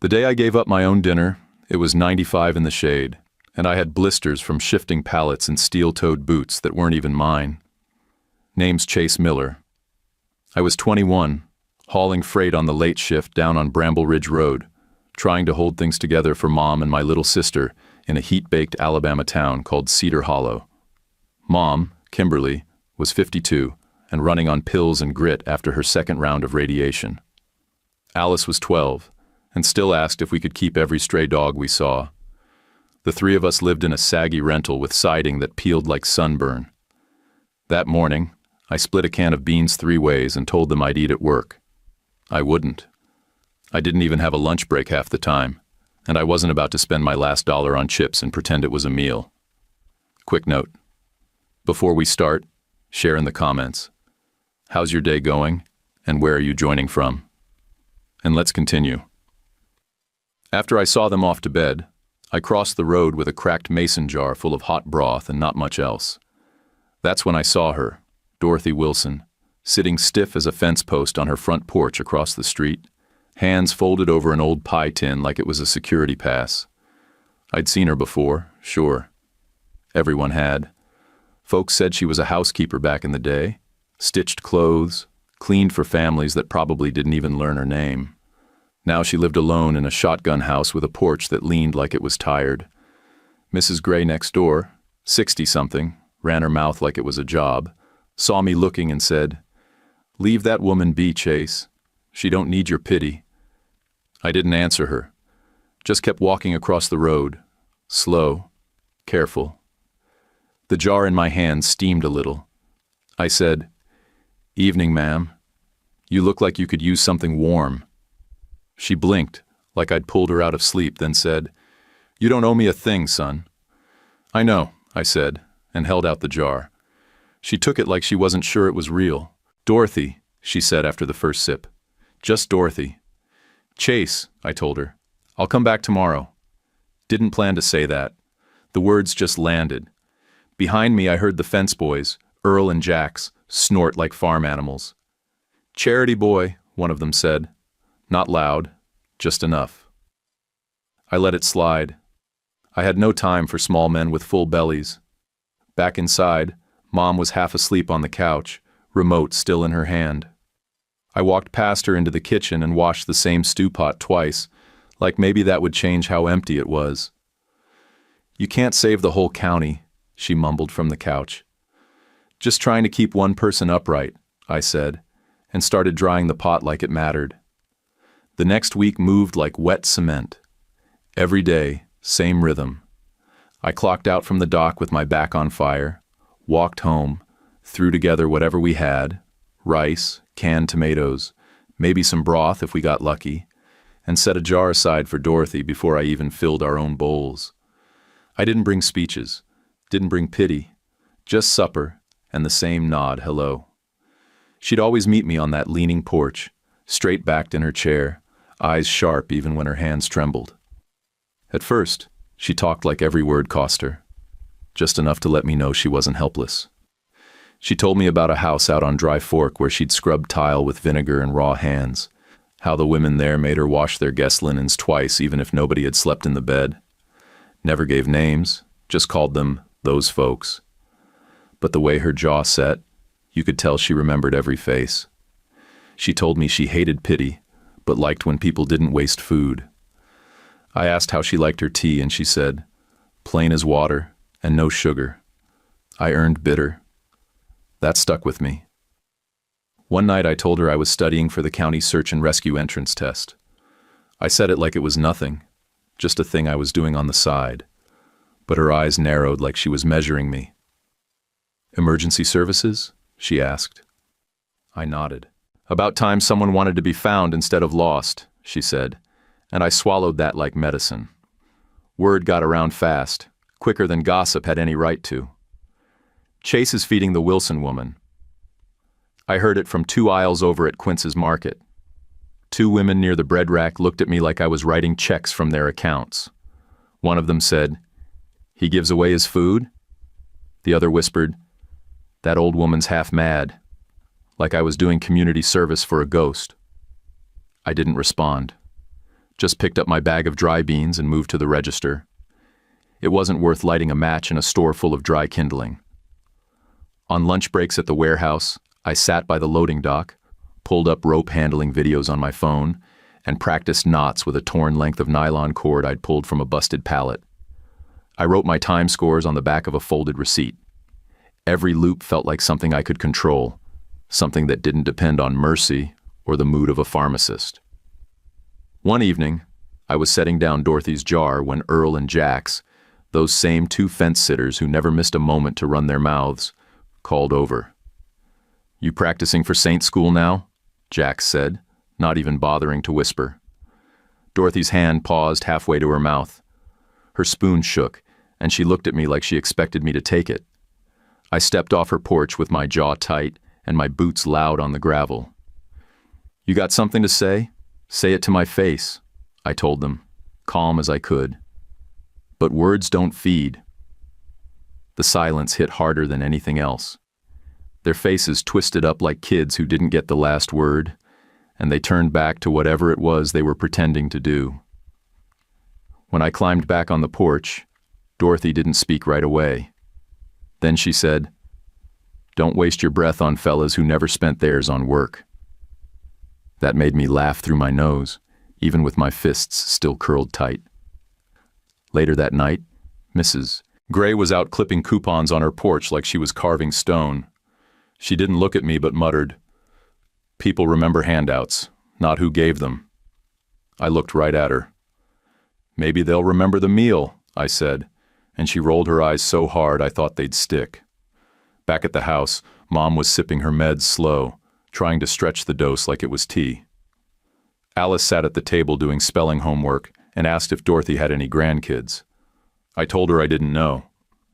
The day I gave up my own dinner, it was 95 in the shade, and I had blisters from shifting pallets in steel-toed boots that weren't even mine. Name's Chase Miller. I was 21, hauling freight on the late shift down on Bramble Ridge Road, trying to hold things together for Mom and my little sister in a heat-baked Alabama town called Cedar Hollow. Mom, Kimberly, was 52 and running on pills and grit after her second round of radiation. Alice was 12 and still asked if we could keep every stray dog we saw. The three of us lived in a saggy rental with siding that peeled like sunburn. That morning, I split a can of beans 3 ways and told them I'd eat at work. I wouldn't. I didn't even have a lunch break half the time, and I wasn't about to spend my last dollar on chips and pretend it was a meal. Quick note. Before we start, share in the comments. How's your day going, and where are you joining from? And let's continue. After I saw them off to bed, I crossed the road with a cracked mason jar full of hot broth and not much else. That's when I saw her, Dorothy Wilson, sitting stiff as a fence post on her front porch across the street, hands folded over an old pie tin like it was a security pass. I'd seen her before, sure. Everyone had. Folks said she was a housekeeper back in the day, stitched clothes, cleaned for families that probably didn't even learn her name. Now she lived alone in a shotgun house with a porch that leaned like it was tired. Mrs. Gray next door, 60-something, ran her mouth like it was a job, saw me looking and said, "Leave that woman be, Chase. She don't need your pity." I didn't answer her, just kept walking across the road, slow, careful. The jar in my hand steamed a little. I said, "Evening, ma'am. You look like you could use something warm." She blinked, like I'd pulled her out of sleep, then said, "You don't owe me a thing, son." "I know," I said, and held out the jar. She took it like she wasn't sure it was real. "Dorothy," she said after the first sip. "Just Dorothy." "Chase," I told her. "I'll come back tomorrow." Didn't plan to say that. The words just landed. Behind me I heard the fence boys, Earl and Jax, snort like farm animals. "Charity boy," one of them said. Not loud, just enough. I let it slide. I had no time for small men with full bellies. Back inside, Mom was half asleep on the couch, remote still in her hand. I walked past her into the kitchen and washed the same stew pot twice, like maybe that would change how empty it was. "You can't save the whole county," she mumbled from the couch. "Just trying to keep one person upright," I said, and started drying the pot like it mattered. The next week moved like wet cement. Every day, same rhythm. I clocked out from the dock with my back on fire, walked home, threw together whatever we had, rice, canned tomatoes, maybe some broth if we got lucky, and set a jar aside for Dorothy before I even filled our own bowls. I didn't bring speeches, didn't bring pity, just supper and the same nod hello. She'd always meet me on that leaning porch, straight-backed in her chair, eyes sharp even when her hands trembled. At first, she talked like every word cost her, just enough to let me know she wasn't helpless. She told me about a house out on Dry Fork where she'd scrubbed tile with vinegar and raw hands, how the women there made her wash their guest linens twice even if nobody had slept in the bed. Never gave names, just called them those folks. But the way her jaw set, you could tell she remembered every face. She told me she hated pity, but liked when people didn't waste food. I asked how she liked her tea, and she said, "Plain as water, and no sugar." I earned bitter. That stuck with me. One night I told her I was studying for the county search and rescue entrance test. I said it like it was nothing, just a thing I was doing on the side. But her eyes narrowed like she was measuring me. "Emergency services?" she asked. I nodded. "About time someone wanted to be found instead of lost," she said, and I swallowed that like medicine. Word got around fast, quicker than gossip had any right to. "Chase is feeding the Wilson woman." I heard it from 2 aisles over at Quince's Market. 2 women near the bread rack looked at me like I was writing checks from their accounts. One of them said, "He gives away his food?" The other whispered, "That old woman's half mad," like I was doing community service for a ghost. I didn't respond. Just picked up my bag of dry beans and moved to the register. It wasn't worth lighting a match in a store full of dry kindling. On lunch breaks at the warehouse, I sat by the loading dock, pulled up rope handling videos on my phone, and practiced knots with a torn length of nylon cord I'd pulled from a busted pallet. I wrote my time scores on the back of a folded receipt. Every loop felt like something I could control, something that didn't depend on mercy or the mood of a pharmacist. One evening, I was setting down Dorothy's jar when Earl and Jax, those same two fence-sitters who never missed a moment to run their mouths, called over. "You practicing for Saint School now?" Jax said, not even bothering to whisper. Dorothy's hand paused halfway to her mouth. Her spoon shook, and she looked at me like she expected me to take it. I stepped off her porch with my jaw tight and my boots loud on the gravel. "You got something to say? Say it to my face," I told them, calm as I could. But words don't feed. The silence hit harder than anything else. Their faces twisted up like kids who didn't get the last word, and they turned back to whatever it was they were pretending to do. When I climbed back on the porch, Dorothy didn't speak right away. Then she said, "Don't waste your breath on fellas who never spent theirs on work." That made me laugh through my nose, even with my fists still curled tight. Later that night, Mrs. Gray was out clipping coupons on her porch like she was carving stone. She didn't look at me but muttered, "People remember handouts, not who gave them." I looked right at her. "Maybe they'll remember the meal," I said, and she rolled her eyes so hard I thought they'd stick. Back at the house, Mom was sipping her meds slow, trying to stretch the dose like it was tea. Alice sat at the table doing spelling homework and asked if Dorothy had any grandkids. I told her I didn't know.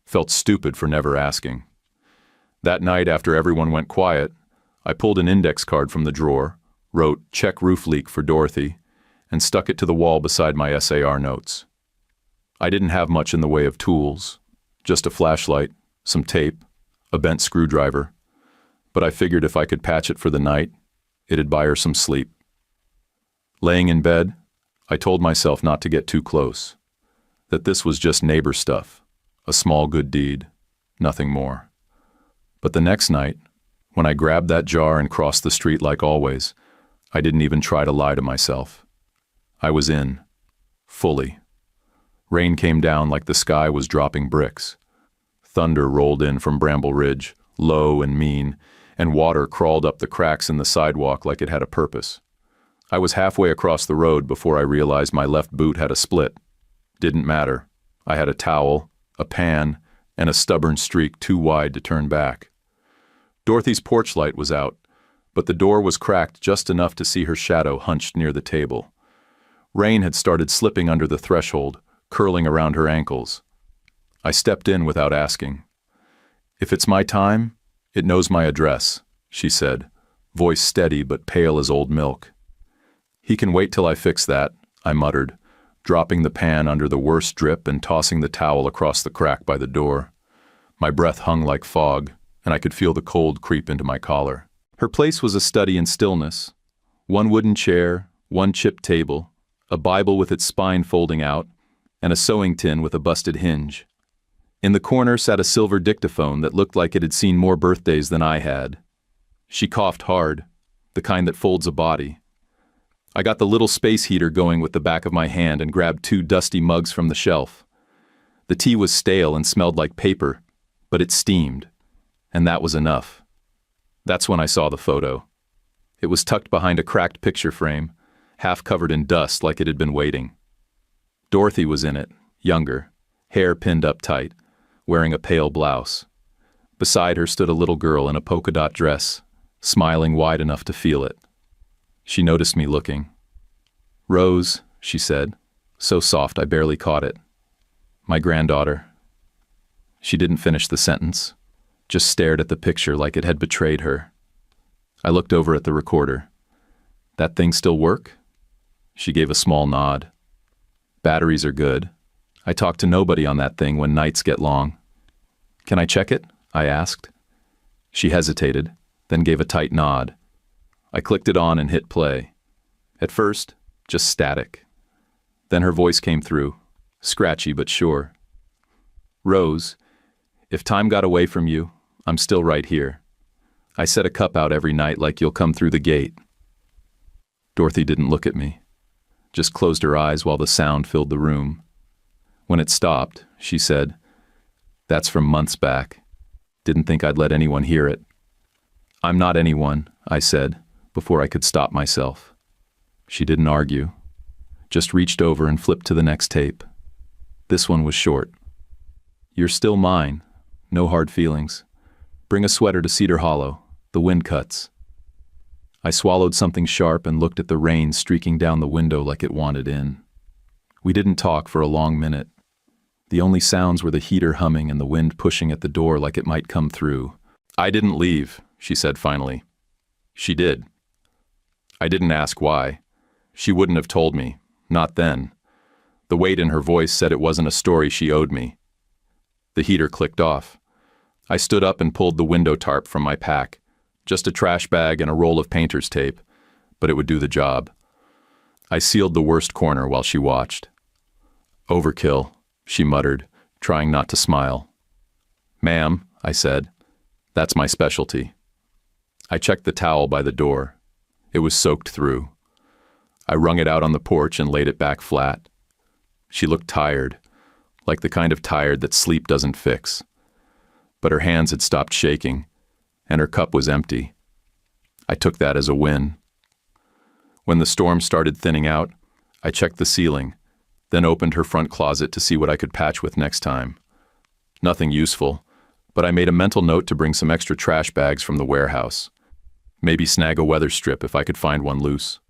Felt stupid for never asking. That night, after everyone went quiet, I pulled an index card from the drawer, wrote "check roof leak" for Dorothy, and stuck it to the wall beside my SAR notes. I didn't have much in the way of tools, just a flashlight, some tape, a bent screwdriver, but I figured if I could patch it for the night, it'd buy her some sleep. Laying in bed, I told myself not to get too close, that this was just neighbor stuff, a small good deed, nothing more. But the next night, when I grabbed that jar and crossed the street like always, I didn't even try to lie to myself. I was in, fully. Rain came down like the sky was dropping bricks. Thunder rolled in from Bramble Ridge, low and mean, and water crawled up the cracks in the sidewalk like it had a purpose. I was halfway across the road before I realized my left boot had a split. Didn't matter. I had a towel, a pan, and a stubborn streak too wide to turn back. Dorothy's porch light was out, but the door was cracked just enough to see her shadow hunched near the table. Rain had started slipping under the threshold, curling around her ankles. I stepped in without asking. "If it's my time, it knows my address," she said, voice steady but pale as old milk. "He can wait till I fix that," I muttered, dropping the pan under the worst drip and tossing the towel across the crack by the door. My breath hung like fog, and I could feel the cold creep into my collar. Her place was a study in stillness. One wooden chair, one chipped table, a Bible with its spine folding out, and a sewing tin with a busted hinge. In the corner sat a silver dictaphone that looked like it had seen more birthdays than I had. She coughed hard, the kind that folds a body. I got the little space heater going with the back of my hand and grabbed 2 dusty mugs from the shelf. The tea was stale and smelled like paper, but it steamed, and that was enough. That's when I saw the photo. It was tucked behind a cracked picture frame, half covered in dust like it had been waiting. Dorothy was in it, younger, hair pinned up tight, wearing a pale blouse. Beside her stood a little girl in a polka dot dress, smiling wide enough to feel it. She noticed me looking. "Rose," she said, so soft I barely caught it. "My granddaughter." She didn't finish the sentence, just stared at the picture like it had betrayed her. I looked over at the recorder. "That thing still work?" She gave a small nod. "Batteries are good. I talk to nobody on that thing when nights get long." "Can I check it?" I asked. She hesitated, then gave a tight nod. I clicked it on and hit play. At first, just static. Then her voice came through, scratchy but sure. "Rose, if time got away from you, I'm still right here. I set a cup out every night like you'll come through the gate." Dorothy didn't look at me, just closed her eyes while the sound filled the room. When it stopped, she said, "That's from months back. Didn't think I'd let anyone hear it." "I'm not anyone," I said, before I could stop myself. She didn't argue, just reached over and flipped to the next tape. This one was short. "You're still mine. No hard feelings. Bring a sweater to Cedar Hollow. The wind cuts." I swallowed something sharp and looked at the rain streaking down the window like it wanted in. We didn't talk for a long minute. The only sounds were the heater humming and the wind pushing at the door like it might come through. "I didn't leave," she said finally. "She did." I didn't ask why. She wouldn't have told me. Not then. The weight in her voice said it wasn't a story she owed me. The heater clicked off. I stood up and pulled the window tarp from my pack. Just a trash bag and a roll of painter's tape, but it would do the job. I sealed the worst corner while she watched. "Overkill," she muttered, trying not to smile. "Ma'am," I said, "that's my specialty." I checked the towel by the door. It was soaked through. I wrung it out on the porch and laid it back flat. She looked tired, like the kind of tired that sleep doesn't fix. But her hands had stopped shaking, and her cup was empty. I took that as a win. When the storm started thinning out, I checked the ceiling, then opened her front closet to see what I could patch with next time. Nothing useful, but I made a mental note to bring some extra trash bags from the warehouse. Maybe snag a weather strip if I could find one loose.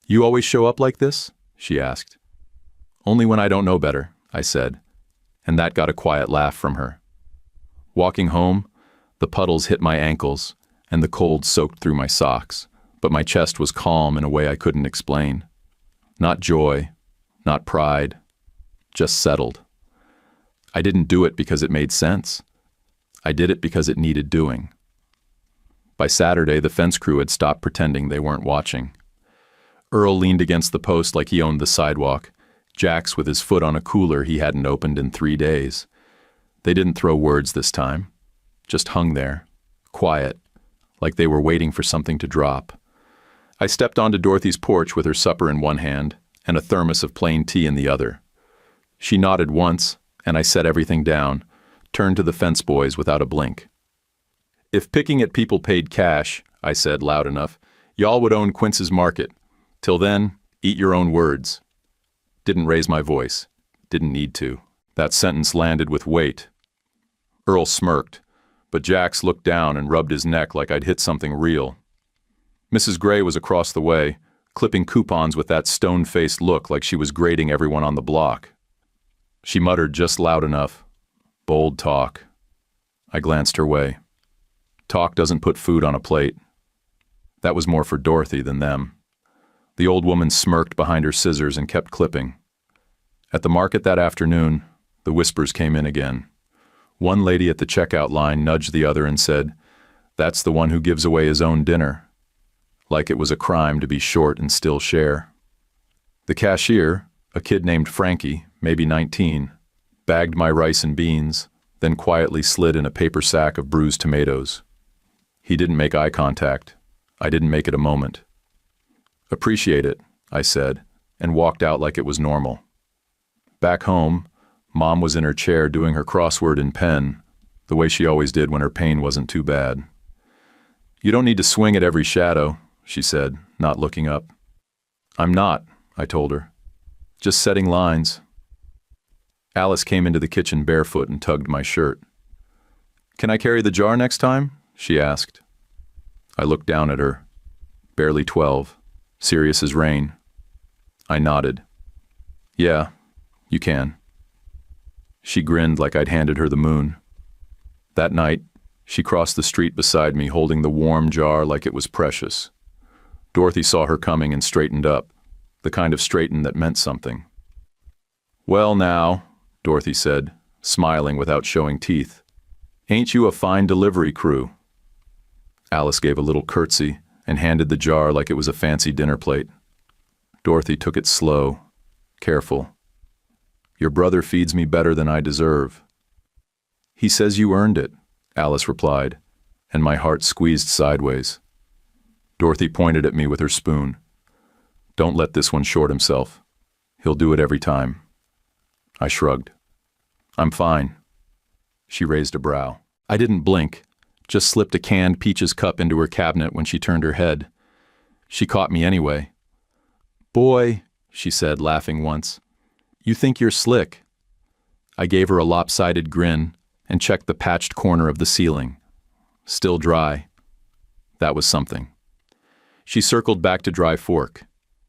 "You always show up like this?" she asked. "Only when I don't know better," I said, and that got a quiet laugh from her. Walking home, the puddles hit my ankles, and the cold soaked through my socks, but my chest was calm in a way I couldn't explain. Not joy, not pride, just settled. I didn't do it because it made sense. I did it because it needed doing. By Saturday, the fence crew had stopped pretending they weren't watching. Earl leaned against the post like he owned the sidewalk, Jax with his foot on a cooler he hadn't opened in 3 days. They didn't throw words this time, just hung there, quiet, like they were waiting for something to drop. I stepped onto Dorothy's porch with her supper in one hand and a thermos of plain tea in the other. She nodded once, and I set everything down, turned to the fence boys without a blink. "If picking at people paid cash," I said loud enough, "y'all would own Quince's Market. Till then, eat your own words." Didn't raise my voice. Didn't need to. That sentence landed with weight. Earl smirked, but Jax looked down and rubbed his neck like I'd hit something real. Mrs. Gray was across the way, clipping coupons with that stone-faced look like she was grading everyone on the block. She muttered just loud enough, "Bold talk." I glanced her way. Talk doesn't put food on a plate. That was more for Dorothy than them. The old woman smirked behind her scissors and kept clipping. At the market that afternoon, the whispers came in again. One lady at the checkout line nudged the other and said, "That's the one who gives away his own dinner." Like it was a crime to be short and still share. The cashier, a kid named Frankie, maybe 19, bagged my rice and beans, then quietly slid in a paper sack of bruised tomatoes. He didn't make eye contact. I didn't make it a moment. "Appreciate it," I said, and walked out like it was normal. Back home, Mom was in her chair doing her crossword in pen, the way she always did when her pain wasn't too bad. "You don't need to swing at every shadow," she said, not looking up. "I'm not," I told her. "Just setting lines." Alice came into the kitchen barefoot and tugged my shirt. "Can I carry the jar next time?" she asked. I looked down at her. Barely 12, serious as rain. I nodded. "Yeah, you can." She grinned like I'd handed her the moon. That night, she crossed the street beside me holding the warm jar like it was precious. Dorothy saw her coming and straightened up, the kind of straighten that meant something. "Well now," Dorothy said, smiling without showing teeth, "ain't you a fine delivery crew?" Alice gave a little curtsy and handed the jar like it was a fancy dinner plate. Dorothy took it slow, careful. Your brother feeds me better than I deserve. He says you earned it, Alice replied, and my heart squeezed sideways. Dorothy pointed at me with her spoon. Don't let this one short himself. He'll do it every time. I shrugged. I'm fine. She raised a brow. I didn't blink, just slipped a canned Peaches cup into her cabinet when she turned her head. She caught me anyway. Boy, she said, laughing once, you think you're slick. I gave her a lopsided grin and checked the patched corner of the ceiling. Still dry. That was something. She circled back to Dry Fork,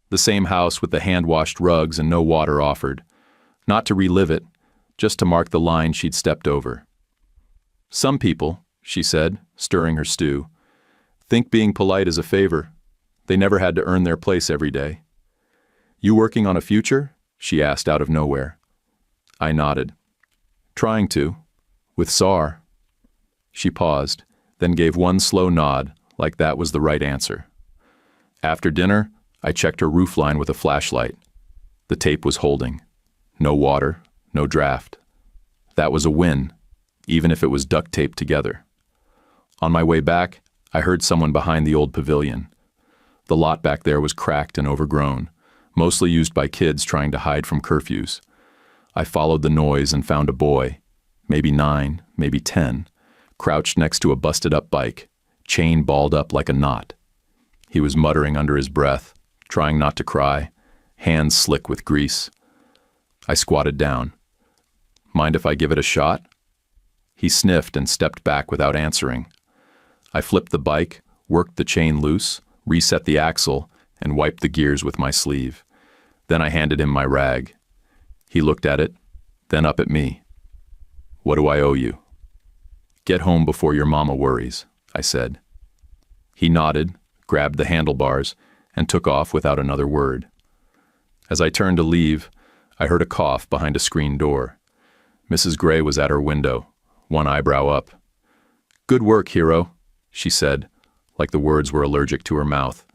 the same house with the hand-washed rugs and no water offered, not to relive it, just to mark the line she'd stepped over. Some people, she said, stirring her stew, think being polite is a favor. They never had to earn their place every day. You working on a future? She asked out of nowhere. I nodded. Trying to, with SAR. She paused, then gave one slow nod, like that was the right answer. After dinner, I checked her roofline with a flashlight. The tape was holding. No water, no draft. That was a win, even if it was duct taped together. On my way back, I heard someone behind the old pavilion. The lot back there was cracked and overgrown, mostly used by kids trying to hide from curfews. I followed the noise and found a boy, maybe 9, maybe 10, crouched next to a busted-up bike, chain balled up like a knot. He was muttering under his breath, trying not to cry, hands slick with grease. I squatted down. Mind if I give it a shot? He sniffed and stepped back without answering. I flipped the bike, worked the chain loose, reset the axle, and wiped the gears with my sleeve. Then I handed him my rag. He looked at it, then up at me. What do I owe you? Get home before your mama worries, I said. He nodded, grabbed the handlebars, and took off without another word. As I turned to leave, I heard a cough behind a screen door. Mrs. Gray was at her window, one eyebrow up. Good work, hero, she said, like the words were allergic to her mouth.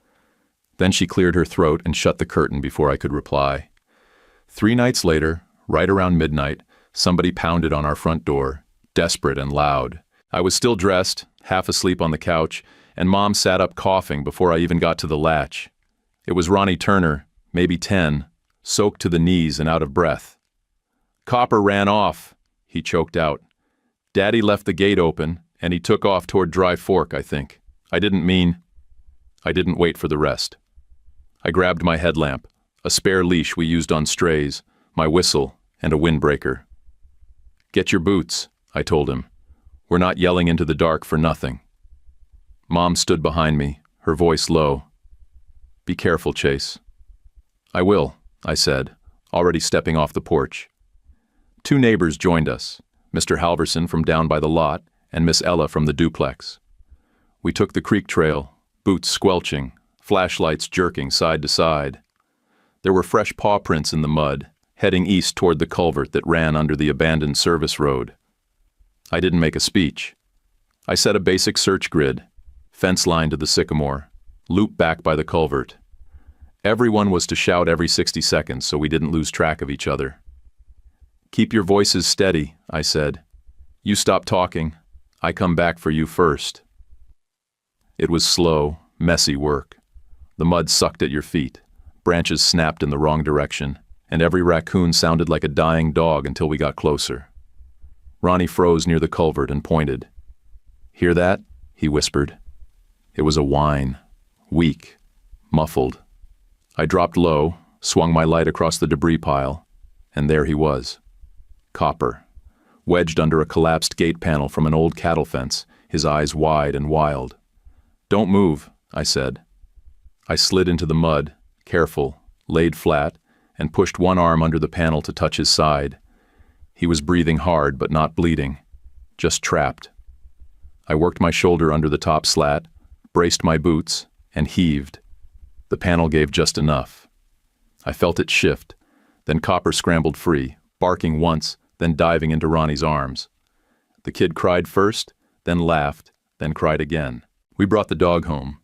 Then she cleared her throat and shut the curtain before I could reply. 3 nights later, right around midnight, somebody pounded on our front door, desperate and loud. I was still dressed, half asleep on the couch, and Mom sat up coughing before I even got to the latch. It was Ronnie Turner, maybe 10, soaked to the knees and out of breath. Copper ran off, he choked out. Daddy left the gate open, and he took off toward Dry Fork, I think. I didn't wait for the rest. I grabbed my headlamp, a spare leash we used on strays, my whistle, and a windbreaker. Get your boots, I told him. We're not yelling into the dark for nothing. Mom stood behind me, her voice low. Be careful, Chase. I will, I said, already stepping off the porch. 2 neighbors joined us, Mr. Halverson from down by the lot and Miss Ella from the duplex. We took the creek trail, boots squelching, flashlights jerking side to side. There were fresh paw prints in the mud, heading east toward the culvert that ran under the abandoned service road. I didn't make a speech. I set a basic search grid, fence line to the sycamore, loop back by the culvert. Everyone was to shout every 60 seconds so we didn't lose track of each other. Keep your voices steady, I said. You stop talking. I come back for you first. It was slow, messy work. The mud sucked at your feet, branches snapped in the wrong direction, and every raccoon sounded like a dying dog until we got closer. Ronnie froze near the culvert and pointed. Hear that? He whispered. It was a whine, weak, muffled. I dropped low, swung my light across the debris pile, and there he was. Copper, wedged under a collapsed gate panel from an old cattle fence, his eyes wide and wild. Don't move, I said. I slid into the mud, careful, laid flat, and pushed one arm under the panel to touch his side. He was breathing hard but not bleeding, just trapped. I worked my shoulder under the top slat, braced my boots, and heaved. The panel gave just enough. I felt it shift, then Copper scrambled free, barking once, then diving into Ronnie's arms. The kid cried first, then laughed, then cried again. We brought the dog home.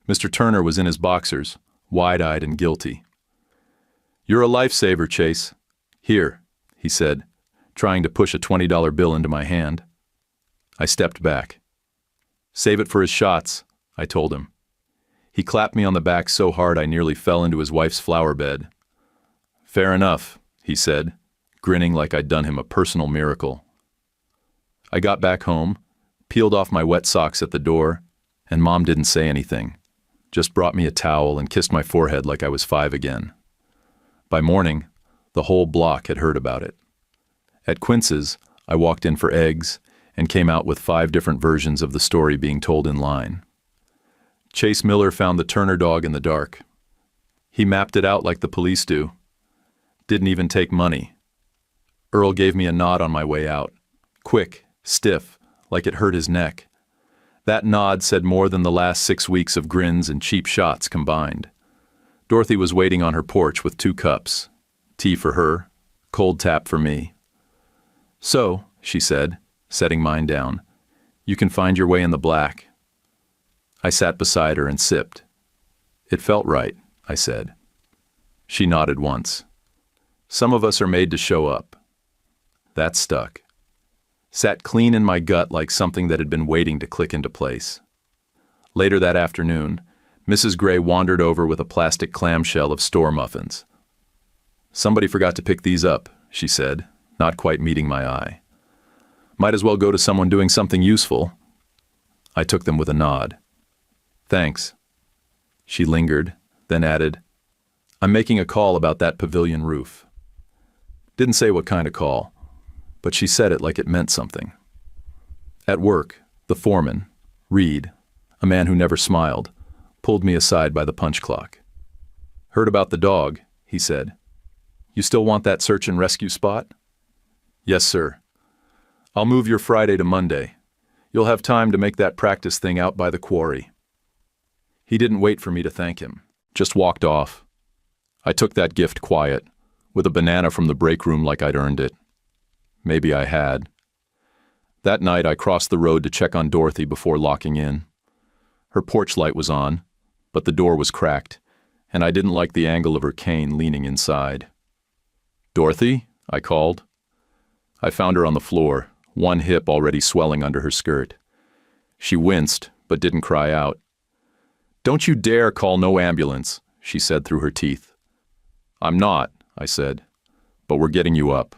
Mr. Turner was in his boxers, wide-eyed and guilty. You're a lifesaver, Chase. Here, he said, trying to push a $20 bill into my hand. I stepped back. Save it for his shots, I told him. He clapped me on the back so hard I nearly fell into his wife's flower bed. Fair enough, he said, grinning like I'd done him a personal miracle. I got back home, peeled off my wet socks at the door, and Mom didn't say anything, just brought me a towel and kissed my forehead like I was 5 again. By morning, the whole block had heard about it. At Quince's, I walked in for eggs and came out with 5 different versions of the story being told in line. Chase Miller found the Turner dog in the dark. He mapped it out like the police do. Didn't even take money. Earl gave me a nod on my way out. Quick, stiff, like it hurt his neck. That nod said more than the last 6 weeks of grins and cheap shots combined. Dorothy was waiting on her porch with 2 cups. Tea for her, cold tap for me. So, she said, setting mine down, you can find your way in the black. I sat beside her and sipped. It felt right, I said. She nodded once. Some of us are made to show up. That stuck. Sat clean in my gut like something that had been waiting to click into place. Later that afternoon, Mrs. Gray wandered over with a plastic clamshell of store muffins. Somebody forgot to pick these up, she said, not quite meeting my eye. Might as well go to someone doing something useful. I took them with a nod. Thanks. She lingered, then added, I'm making a call about that pavilion roof. Didn't say what kind of call, but she said it like it meant something. At work, the foreman, Reed, a man who never smiled, pulled me aside by the punch clock. Heard about the dog, he said. You still want that search and rescue spot? Yes, sir. I'll move your Friday to Monday. You'll have time to make that practice thing out by the quarry. He didn't wait for me to thank him, just walked off. I took that gift quiet, with a banana from the break room like I'd earned it. Maybe I had. That night I crossed the road to check on Dorothy before locking in. Her porch light was on, but the door was cracked, and I didn't like the angle of her cane leaning inside. Dorothy? I called. I found her on the floor, one hip already swelling under her skirt. She winced, but didn't cry out. Don't you dare call no ambulance, she said through her teeth. I'm not, I said, but we're getting you up.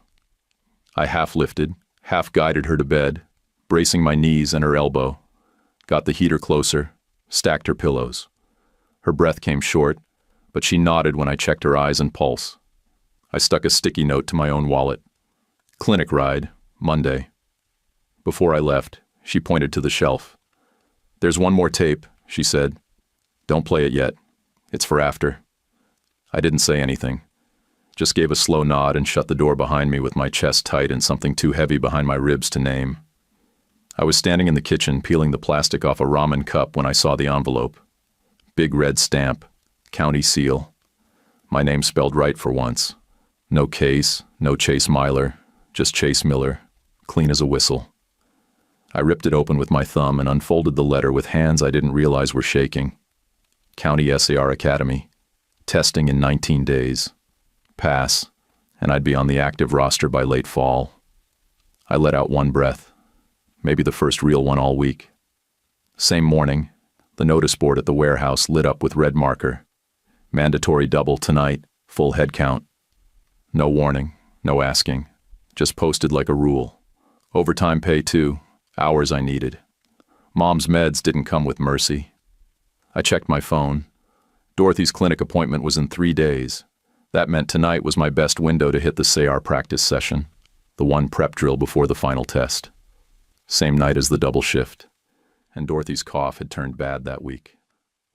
I half lifted, half guided her to bed, bracing my knees and her elbow. Got the heater closer, stacked her pillows. Her breath came short, but she nodded when I checked her eyes and pulse. I stuck a sticky note to my own wallet. Clinic ride, Monday. Before I left, she pointed to the shelf. There's one more tape, she said. Don't play it yet. It's for after. I didn't say anything. Just gave a slow nod and shut the door behind me with my chest tight and something too heavy behind my ribs to name. I was standing in the kitchen peeling the plastic off a ramen cup when I saw the envelope. Big red stamp, county seal. My name spelled right for once. No case, no Chase Myler, just Chase Miller, clean as a whistle. I ripped it open with my thumb and unfolded the letter with hands I didn't realize were shaking. County SAR Academy. Testing in 19 days. Pass, and I'd be on the active roster by late fall. I let out one breath. Maybe the first real one all week. Same morning, the notice board at the warehouse lit up with red marker. Mandatory double tonight, full head count. No warning, no asking. Just posted like a rule. Overtime pay too, hours I needed. Mom's meds didn't come with mercy. I checked my phone. Dorothy's clinic appointment was in 3 days. That meant tonight was my best window to hit the SAR practice session, the one prep drill before the final test. Same night as the double shift. And Dorothy's cough had turned bad that week.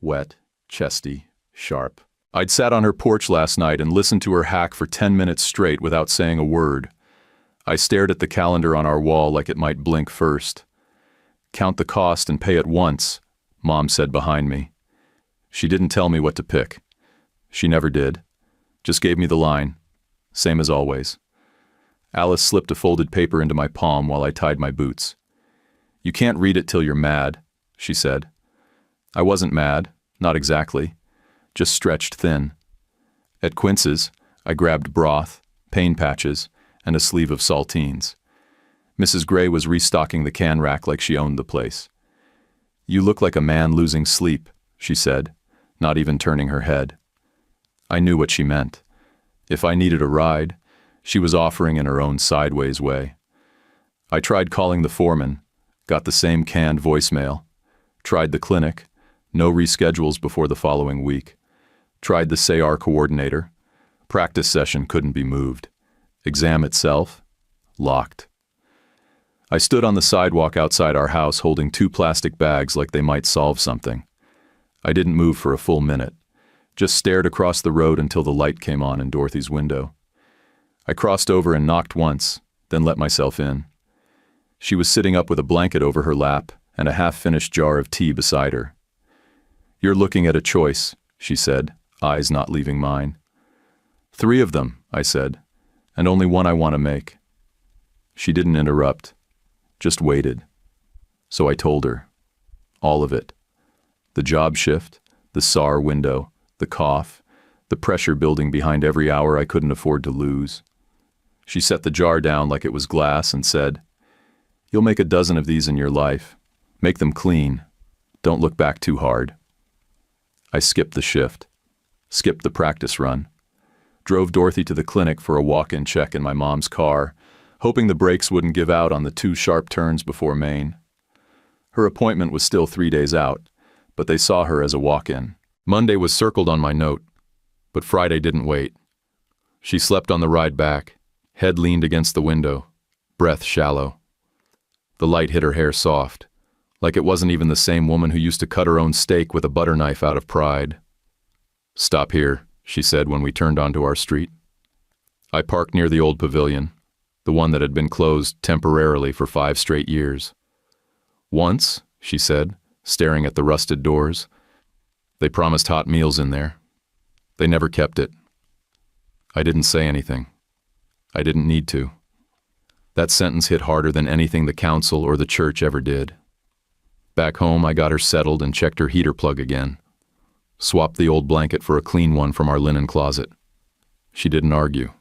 Wet, chesty, sharp. I'd sat on her porch last night and listened to her hack for 10 minutes straight without saying a word. I stared at the calendar on our wall like it might blink first. Count the cost and pay at once, Mom said behind me. She didn't tell me what to pick. She never did. Just gave me the line. Same as always. Alice slipped a folded paper into my palm while I tied my boots. You can't read it till you're mad, she said. I wasn't mad, not exactly. Just stretched thin. At Quince's, I grabbed broth, pain patches, and a sleeve of saltines. Mrs. Gray was restocking the can rack like she owned the place. "You look like a man losing sleep," she said, not even turning her head. I knew what she meant. If I needed a ride, she was offering in her own sideways way. I tried calling the foreman, got the same canned voicemail. Tried the clinic, no reschedules before the following week. Tried the SAR coordinator. Practice session couldn't be moved. Exam itself, locked. I stood on the sidewalk outside our house holding 2 plastic bags like they might solve something. I didn't move for a full minute, just stared across the road until the light came on in Dorothy's window. I crossed over and knocked once, then let myself in. She was sitting up with a blanket over her lap and a half-finished jar of tea beside her. "You're looking at a choice," she said, eyes not leaving mine. "3 of them," I said, "and only one I want to make." She didn't interrupt, just waited. So I told her. All of it. The job shift, the SAR window, the cough, the pressure building behind every hour I couldn't afford to lose. She set the jar down like it was glass and said, "You'll make a dozen of these in your life. Make them clean. Don't look back too hard." I skipped the shift, skipped the practice run, drove Dorothy to the clinic for a walk-in check in my mom's car, hoping the brakes wouldn't give out on the 2 sharp turns before Maine. Her appointment was still 3 days out, but they saw her as a walk-in. Monday was circled on my note, but Friday didn't wait. She slept on the ride back, head leaned against the window, breath shallow. The light hit her hair soft, like it wasn't even the same woman who used to cut her own steak with a butter knife out of pride. "Stop here," she said when we turned onto our street. I parked near the old pavilion, the one that had been closed temporarily for 5 straight years. "Once," she said, staring at the rusted doors, "they promised hot meals in there. They never kept it." I didn't say anything. I didn't need to. That sentence hit harder than anything the council or the church ever did. Back home, I got her settled and checked her heater plug again. Swapped the old blanket for a clean one from our linen closet. She didn't argue.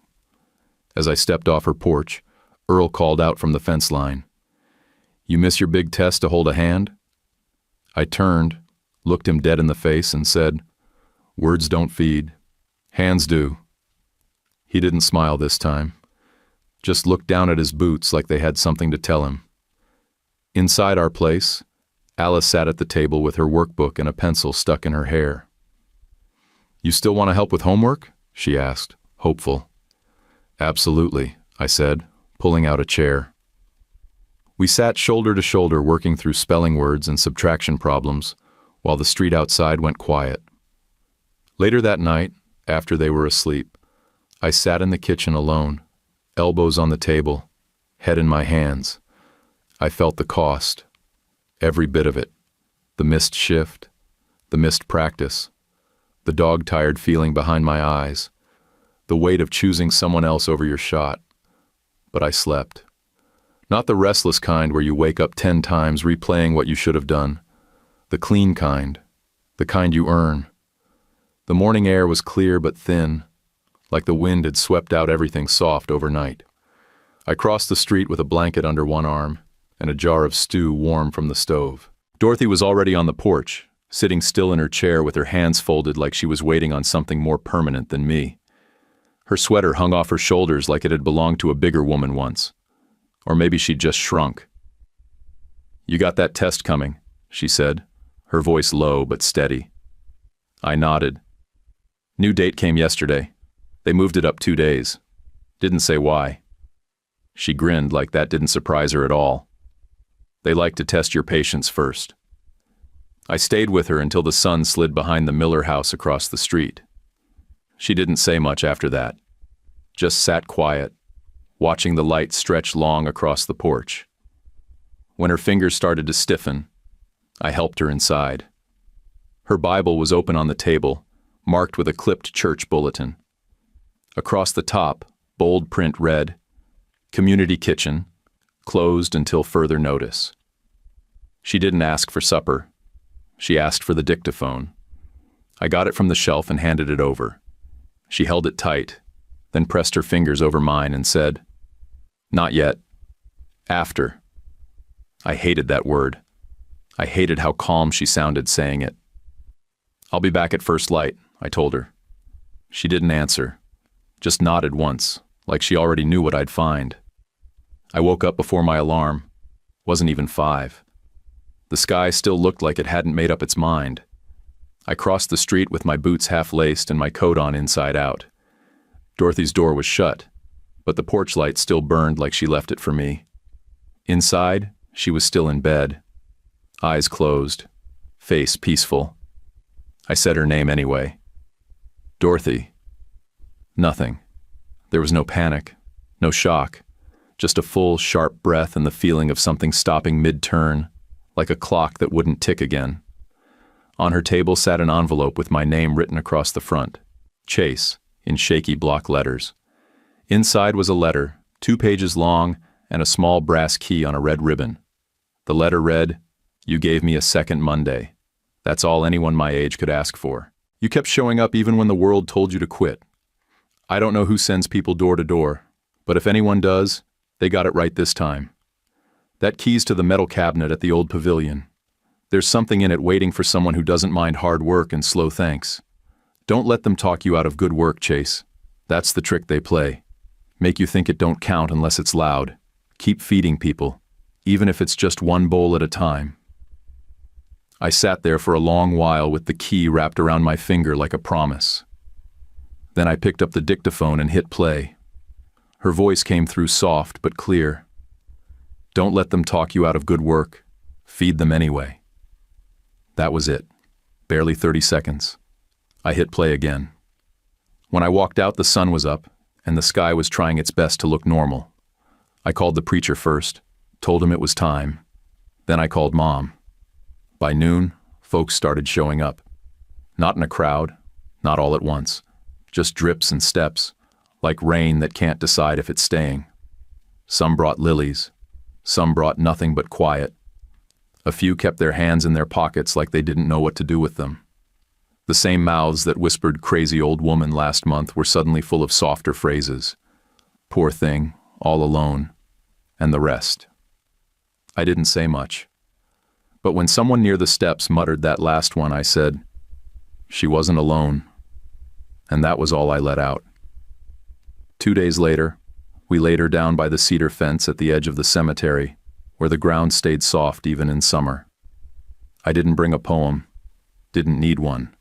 As I stepped off her porch, Earl called out from the fence line, "You miss your big test to hold a hand?" I turned, looked him dead in the face and said, "Words don't feed. Hands do." He didn't smile this time. Just looked down at his boots like they had something to tell him. Inside our place, Alice sat at the table with her workbook and a pencil stuck in her hair. "You still want to help with homework?" she asked, hopeful. "Absolutely," I said, pulling out a chair. We sat shoulder to shoulder working through spelling words and subtraction problems, while the street outside went quiet. Later that night, after they were asleep, I sat in the kitchen alone, elbows on the table, head in my hands. I felt the cost, every bit of it, the missed shift, the missed practice, the dog-tired feeling behind my eyes, the weight of choosing someone else over your shot. But I slept. Not the restless kind where you wake up 10 times replaying what you should have done. The clean kind, the kind you earn. The morning air was clear but thin, like the wind had swept out everything soft overnight. I crossed the street with a blanket under one arm and a jar of stew warm from the stove. Dorothy was already on the porch, sitting still in her chair with her hands folded like she was waiting on something more permanent than me. Her sweater hung off her shoulders like it had belonged to a bigger woman once. Or maybe she'd just shrunk. "You got that test coming," she said, her voice low but steady. I nodded. "New date came yesterday. They moved it up 2 days. Didn't say why." She grinned like that didn't surprise her at all. "They like to test your patience first." I stayed with her until the sun slid behind the Miller house across the street. She didn't say much after that. Just sat quiet, watching the light stretch long across the porch. When her fingers started to stiffen, I helped her inside. Her Bible was open on the table, marked with a clipped church bulletin. Across the top, bold print read, "Community kitchen, closed until further notice." She didn't ask for supper. She asked for the dictaphone. I got it from the shelf and handed it over. She held it tight, then pressed her fingers over mine and said, "Not yet. After." I hated that word. I hated how calm she sounded saying it. "I'll be back at first light," I told her. She didn't answer, just nodded once, like she already knew what I'd find. I woke up before my alarm. Wasn't even 5. The sky still looked like it hadn't made up its mind. I crossed the street with my boots half-laced and my coat on inside out. Dorothy's door was shut, but the porch light still burned like she left it for me. Inside, she was still in bed. Eyes closed, face peaceful. I said her name anyway. "Dorothy." Nothing. There was no panic, no shock, just a full, sharp breath and the feeling of something stopping mid-turn, like a clock that wouldn't tick again. On her table sat an envelope with my name written across the front, Chase, in shaky block letters. Inside was a letter, 2 pages long, and a small brass key on a red ribbon. The letter read, "You gave me a second Monday. That's all anyone my age could ask for. You kept showing up even when the world told you to quit. I don't know who sends people door to door, but if anyone does, they got it right this time. That key's to the metal cabinet at the old pavilion. There's something in it waiting for someone who doesn't mind hard work and slow thanks. Don't let them talk you out of good work, Chase. That's the trick they play. Make you think it don't count unless it's loud. Keep feeding people, even if it's just one bowl at a time." I sat there for a long while with the key wrapped around my finger like a promise. Then I picked up the dictaphone and hit play. Her voice came through soft but clear. "Don't let them talk you out of good work. Feed them anyway." That was it. Barely 30 seconds. I hit play again. When I walked out, the sun was up, and the sky was trying its best to look normal. I called the preacher first, told him it was time. Then I called Mom. By noon, folks started showing up. Not in a crowd, not all at once. Just drips and steps, like rain that can't decide if it's staying. Some brought lilies. Some brought nothing but quiet. A few kept their hands in their pockets like they didn't know what to do with them. The same mouths that whispered "crazy old woman" last month were suddenly full of softer phrases. "Poor thing, all alone," and the rest. I didn't say much. But when someone near the steps muttered that last one, I said, "She wasn't alone." And that was all I let out. 2 days later, we laid her down by the cedar fence at the edge of the cemetery, where the ground stayed soft even in summer. I didn't bring a poem, didn't need one.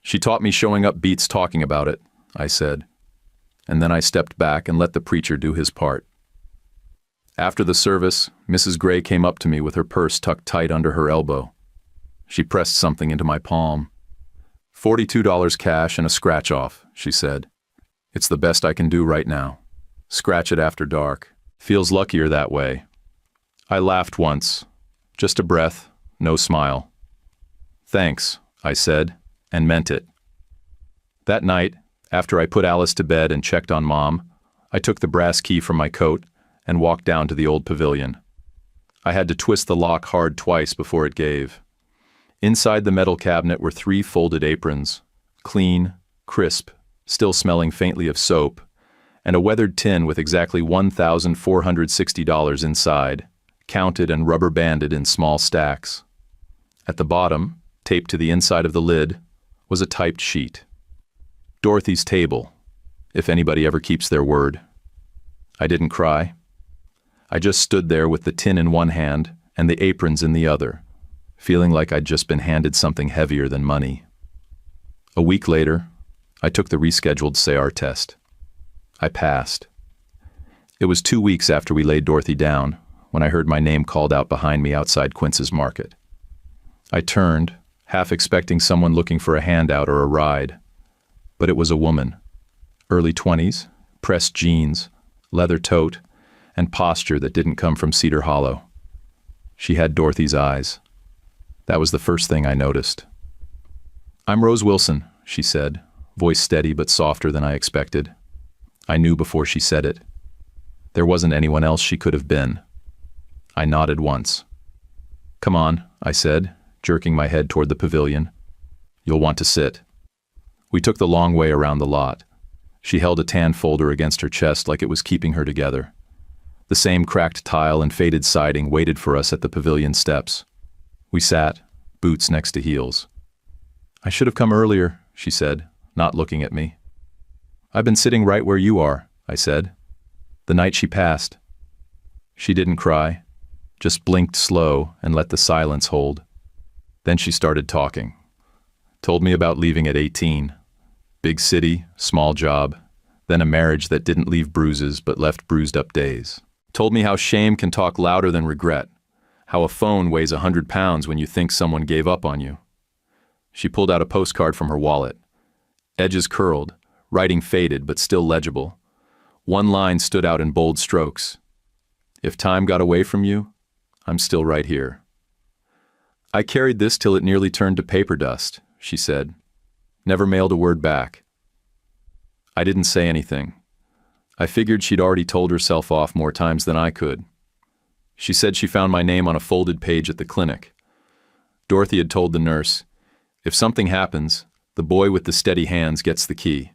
"She taught me showing up beats talking about it," I said. And then I stepped back and let the preacher do his part. After the service, Mrs. Gray came up to me with her purse tucked tight under her elbow. She pressed something into my palm. $42 cash and a scratch-off, she said. "It's the best I can do right now. Scratch it after dark. Feels luckier that way." I laughed once. Just a breath, no smile. "Thanks," I said, and meant it. That night, after I put Alice to bed and checked on Mom, I took the brass key from my coat and walked down to the old pavilion. I had to twist the lock hard twice before it gave. Inside the metal cabinet were 3 folded aprons, clean, crisp, still smelling faintly of soap, and a weathered tin with exactly $1,460 inside, counted and rubber-banded in small stacks. At the bottom, taped to the inside of the lid, was a typed sheet. "Dorothy's table, if anybody ever keeps their word." I didn't cry. I just stood there with the tin in one hand and the aprons in the other, feeling like I'd just been handed something heavier than money. A week later, I took the rescheduled SEAR test. I passed. It was 2 weeks after we laid Dorothy down when I heard my name called out behind me outside Quince's Market. I turned, half expecting someone looking for a handout or a ride. But it was a woman. Early 20s, pressed jeans, leather tote, and posture that didn't come from Cedar Hollow. She had Dorothy's eyes. That was the first thing I noticed. "I'm Rose Wilson," she said, voice steady but softer than I expected. I knew before she said it. There wasn't anyone else she could have been. I nodded once. "Come on," I said, jerking my head toward the pavilion. "You'll want to sit." We took the long way around the lot. She held a tan folder against her chest like it was keeping her together. The same cracked tile and faded siding waited for us at the pavilion steps. We sat, boots next to heels. "I should have come earlier," she said, not looking at me. "I've been sitting right where you are," I said. "The night she passed." She didn't cry, just blinked slow and let the silence hold. Then she started talking. Told me about leaving at 18. Big city, small job, then a marriage that didn't leave bruises but left bruised up days. Told me how shame can talk louder than regret, how a phone weighs 100 pounds when you think someone gave up on you. She pulled out a postcard from her wallet. Edges curled, writing faded but still legible. One line stood out in bold strokes. "If time got away from you, I'm still right here." "I carried this till it nearly turned to paper dust," she said. Never mailed a word back. I didn't say anything. I figured she'd already told herself off more times than I could. She said she found my name on a folded page at the clinic. Dorothy had told the nurse, "If something happens, the boy with the steady hands gets the key."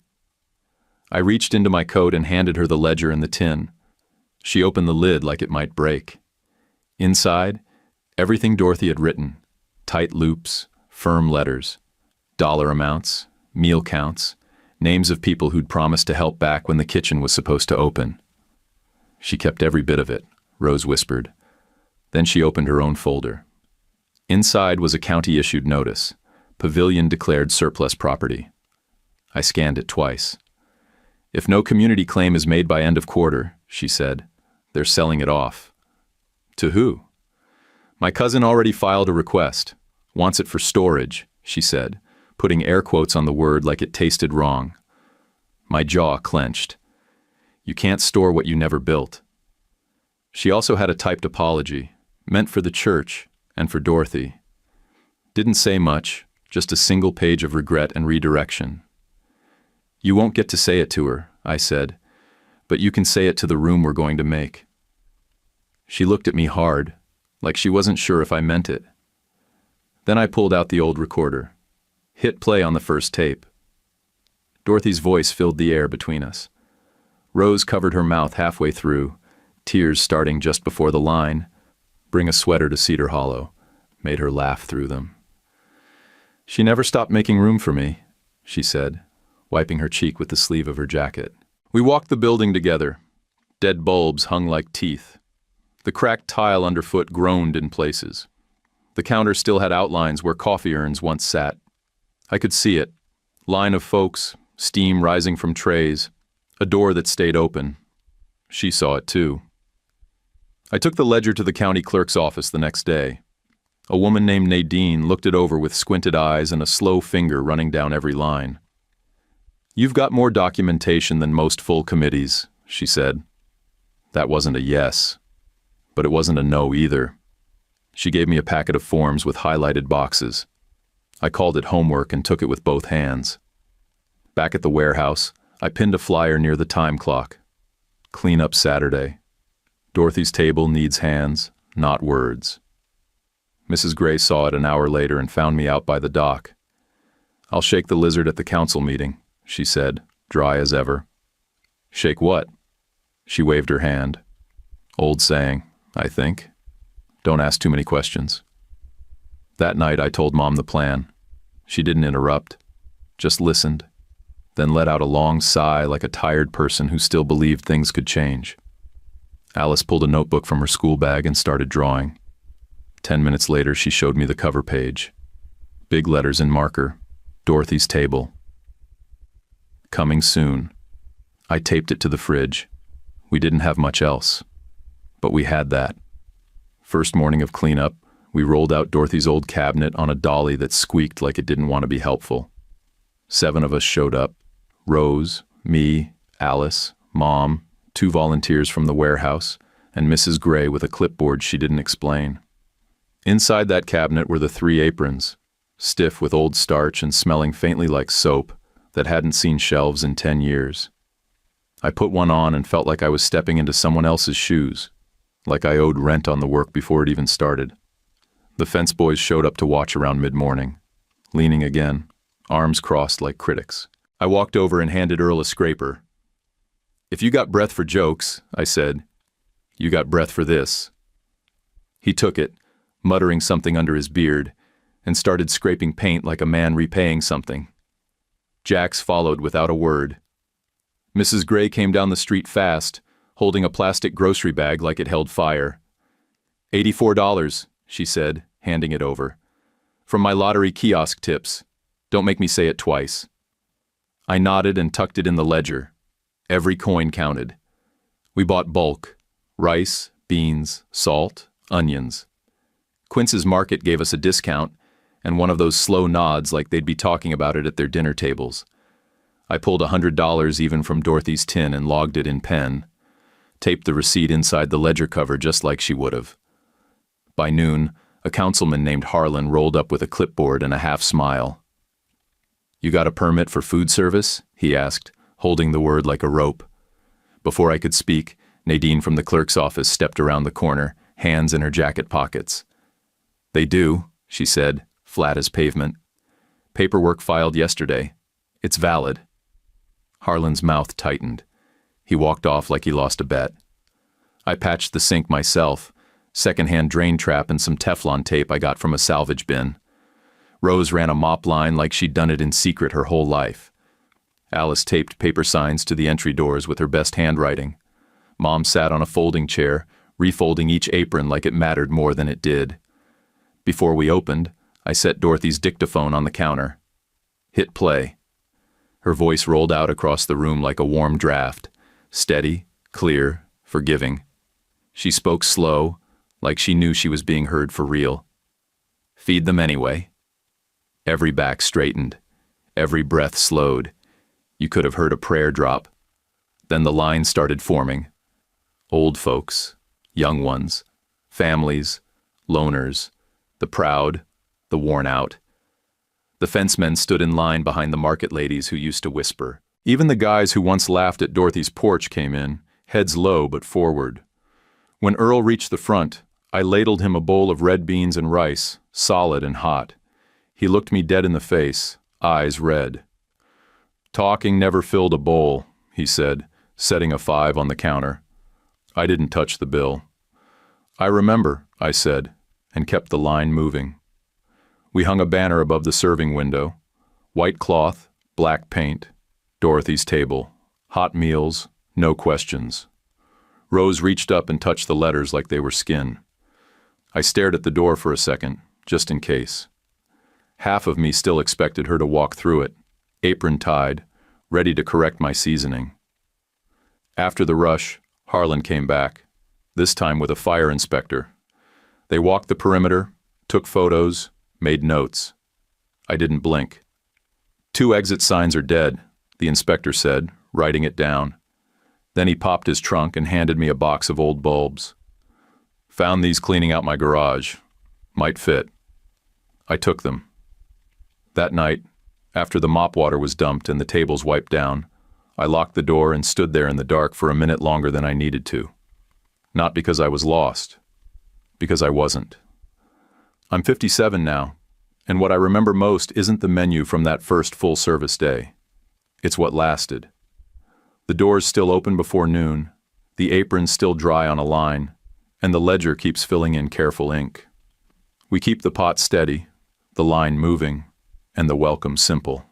I reached into my coat and handed her the ledger and the tin. She opened the lid like it might break. Inside, everything Dorothy had written, tight loops, firm letters, dollar amounts, meal counts, names of people who'd promised to help back when the kitchen was supposed to open. "She kept every bit of it," Rose whispered. Then she opened her own folder. Inside was a county-issued notice. Pavilion declared surplus property. I scanned it twice. "If no community claim is made by end of quarter," she said, "they're selling it off." "To who?" "My cousin already filed a request. Wants it for storage," she said, putting air quotes on the word like it tasted wrong. My jaw clenched. "You can't store what you never built." She also had a typed apology, meant for the church and for Dorothy. Didn't say much, just a single page of regret and redirection. "You won't get to say it to her," I said, "but you can say it to the room we're going to make." She looked at me hard, like she wasn't sure if I meant it. Then I pulled out the old recorder. Hit play on the first tape. Dorothy's voice filled the air between us. Rose covered her mouth halfway through, tears starting just before the line, "Bring a sweater to Cedar Hollow," made her laugh through them. "She never stopped making room for me," she said, wiping her cheek with the sleeve of her jacket. We walked the building together. Dead bulbs hung like teeth. The cracked tile underfoot groaned in places. The counter still had outlines where coffee urns once sat. I could see it. Line of folks, steam rising from trays, a door that stayed open. She saw it too. I took the ledger to the county clerk's office the next day. A woman named Nadine looked it over with squinted eyes and a slow finger running down every line. "You've got more documentation than most full committees," she said. That wasn't a yes, but it wasn't a no either. She gave me a packet of forms with highlighted boxes. I called it homework and took it with both hands. Back at the warehouse, I pinned a flyer near the time clock. Clean up Saturday. Dorothy's table needs hands, not words. Mrs. Gray saw it an hour later and found me out by the dock. "I'll shake the lizard at the council meeting," she said, dry as ever. "Shake what?" She waved her hand. Old saying, I think. Don't ask too many questions. That night I told Mom the plan. She didn't interrupt, just listened, then let out a long sigh like a tired person who still believed things could change. Alice pulled a notebook from her school bag and started drawing. 10 minutes later she showed me the cover page. Big letters in marker, Dorothy's table. Coming soon. I taped it to the fridge. We didn't have much else, but we had that. First morning of cleanup, we rolled out Dorothy's old cabinet on a dolly that squeaked like it didn't want to be helpful. 7 of us showed up. Rose, me, Alice, Mom, 2 volunteers from the warehouse, and Mrs. Gray with a clipboard she didn't explain. Inside that cabinet were the 3 aprons, stiff with old starch and smelling faintly like soap, that hadn't seen shelves in 10 years. I put one on and felt like I was stepping into someone else's shoes, like I owed rent on the work before it even started. The fence boys showed up to watch around mid-morning, leaning again, arms crossed like critics. I walked over and handed Earl a scraper. "If you got breath for jokes," I said, "you got breath for this." He took it, muttering something under his beard, and started scraping paint like a man repaying something. Jax followed without a word. Mrs. Gray came down the street fast, holding a plastic grocery bag like it held fire. $84, she said, handing it over. "From my lottery kiosk tips. Don't make me say it twice." I nodded and tucked it in the ledger. Every coin counted. We bought bulk: rice, beans, salt, onions. Quince's Market gave us a discount, and one of those slow nods like they'd be talking about it at their dinner tables. I pulled $100 even from Dorothy's tin and logged it in pen. Taped the receipt inside the ledger cover just like she would have. By noon, a councilman named Harlan rolled up with a clipboard and a half smile. "You got a permit for food service?" he asked, holding the word like a rope. Before I could speak, Nadine from the clerk's office stepped around the corner, hands in her jacket pockets. "They do," she said, flat as pavement. "Paperwork filed yesterday. It's valid." Harlan's mouth tightened. He walked off like he lost a bet. I patched the sink myself, secondhand drain trap and some Teflon tape I got from a salvage bin. Rose ran a mop line like she'd done it in secret her whole life. Alice taped paper signs to the entry doors with her best handwriting. Mom sat on a folding chair, refolding each apron like it mattered more than it did. Before we opened, I set Dorothy's dictaphone on the counter. "Hit play." Her voice rolled out across the room like a warm draft, steady, clear, forgiving. She spoke slow, like she knew she was being heard for real. "Feed them anyway." Every back straightened. Every breath slowed. You could have heard a prayer drop. Then the lines started forming. Old folks, young ones, families, loners, the proud, the worn out. The fencemen stood in line behind the market ladies who used to whisper. Even the guys who once laughed at Dorothy's porch came in, heads low but forward. When Earl reached the front, I ladled him a bowl of red beans and rice, solid and hot. He looked me dead in the face, eyes red. "Talking never filled a bowl," he said, setting a 5 on the counter. I didn't touch the bill. "I remember," I said, and kept the line moving. We hung a banner above the serving window. White cloth, black paint, Dorothy's table, hot meals, no questions. Rose reached up and touched the letters like they were skin. I stared at the door for a second, just in case. Half of me still expected her to walk through it, apron tied, ready to correct my seasoning. After the rush, Harlan came back, this time with a fire inspector. They walked the perimeter, took photos, made notes. I didn't blink. 2 exit signs are dead, the inspector said, writing it down. Then he popped his trunk and handed me a box of old bulbs. "Found these cleaning out my garage. Might fit." I took them. That night, after the mop water was dumped and the tables wiped down, I locked the door and stood there in the dark for a minute longer than I needed to. Not because I was lost, because I wasn't. I'm 57 now, and what I remember most isn't the menu from that first full-service day. It's what lasted. The door's still open before noon, the apron's still dry on a line, and the ledger keeps filling in careful ink. We keep the pot steady, the line moving, and the welcome simple.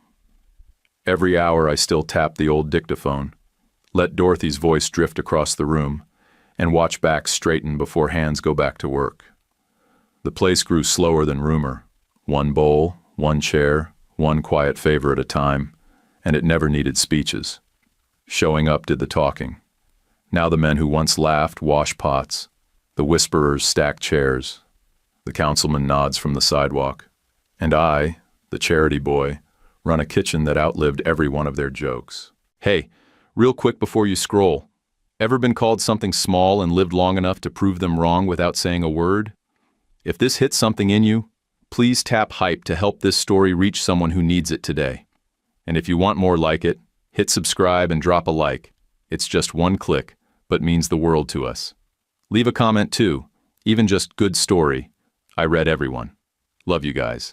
Every hour I still tap the old dictaphone, let Dorothy's voice drift across the room, and watch backs straighten before hands go back to work. The place grew slower than rumor. One bowl, one chair, one quiet favor at a time, and it never needed speeches. Showing up did the talking. Now the men who once laughed wash pots. The whisperers stack chairs. The councilman nods from the sidewalk. And I, the charity boy, run a kitchen that outlived every one of their jokes. Hey, real quick before you scroll, ever been called something small and lived long enough to prove them wrong without saying a word? If this hits something in you, please tap hype to help this story reach someone who needs it today. And if you want more like it, hit subscribe and drop a like. It's just one click, but means the world to us. Leave a comment too, even just good story. I read everyone. Love you guys.